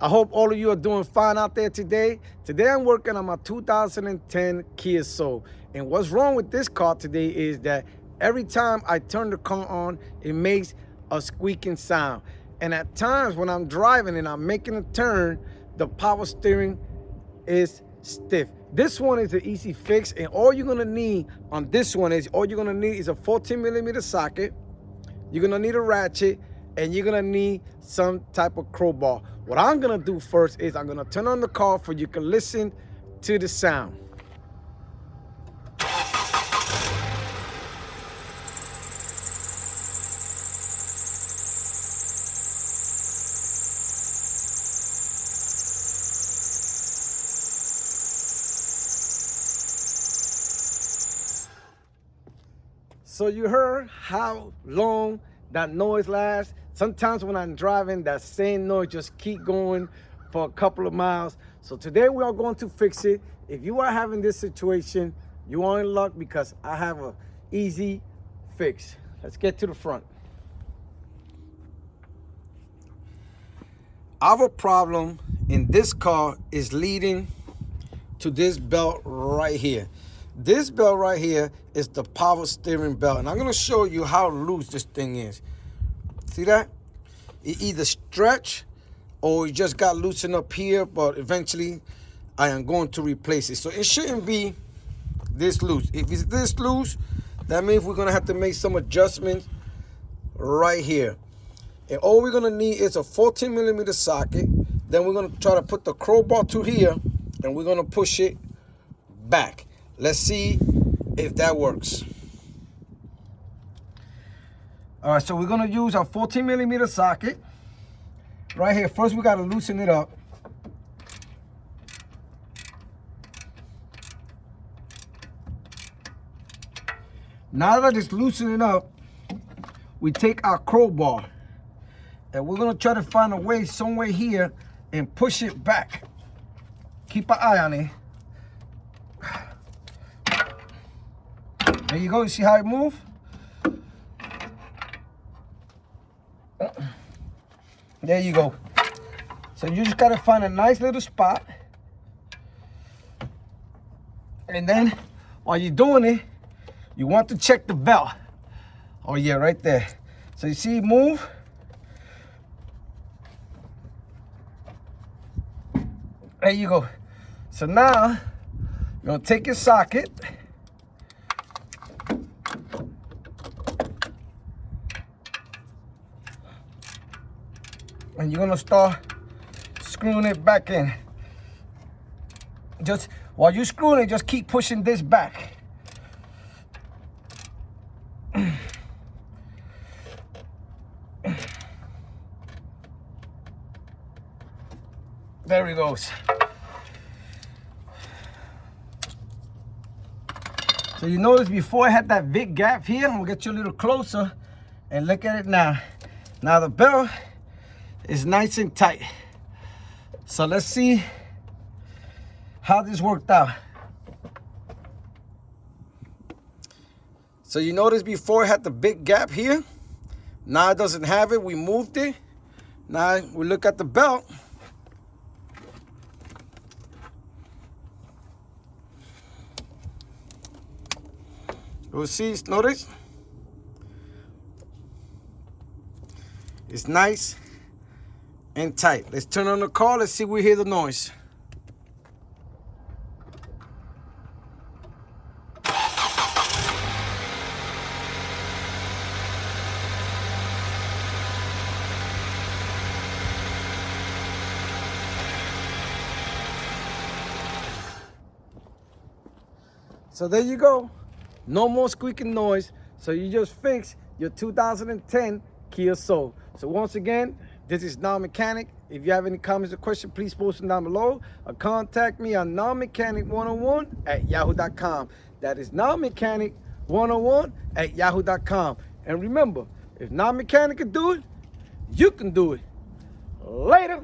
I hope all of you are doing fine out there today. Today I'm working on my 2010 Kia Soul. And what's wrong with this car today is that every time I turn the car on, it makes a squeaking sound. And at times when I'm driving and I'm making a turn, the power steering is stiff. This one is an easy fix, and all you're gonna need on this one is, all you're gonna need is a 14mm socket. You're gonna need a ratchet, and you're gonna need some type of crowbar. What I'm gonna do first is I'm gonna turn on the car so you can listen to the sound. So you heard how long that noise lasts. Sometimes when I'm driving, that same noise just keep going for a couple of miles. So today we are going to fix it. If you are having this situation, you are in luck because I have an easy fix. Let's get to the front. Our problem in this car is leading to this belt right here. This belt right here is the power steering belt, and I'm going to show you how loose this thing is. See that? It either stretch or it just got loosened up here, but eventually I am going to replace it. So it shouldn't be this loose. If it's this loose, that means we're going to have to make some adjustments right here. And all we're going to need is a 14mm socket. Then we're going to try to put the crowbar to here, and we're going to push it back. Let's see if that works. All right, so we're gonna use our 14mm socket right here. First, we gotta loosen it up. Now that it's loosening up, we take our crowbar and we're gonna try to find a way somewhere here and push it back. Keep an eye on it. There you go, you see how it moves? There you go. So you just gotta find a nice little spot. And then, while you're doing it, you want to check the belt. Oh yeah, right there. So you see it move? There you go. So now, you're gonna take your socket, and you're gonna start screwing it back in. Just while you're screwing it, just keep pushing this back. There it goes. So you notice before I had that big gap here. I'm gonna get you a little closer and look at it now. Now the belt is nice and tight. So let's see how this worked out. So you notice before it had the big gap here. Now it doesn't have it. We moved it. Now we look at the belt. You'll see, notice? It's nice and tight. Let's turn on the car. Let's see if we hear the noise. So there you go. No more squeaking noise. So you just fixed your 2010 Kia Soul. So once again, this is Non-Mechanic. If you have any comments or questions, please post them down below or contact me on nonmechanic101@yahoo.com. That is nonmechanic101@yahoo.com. And remember, if Non-Mechanic can do it, you can do it. Later.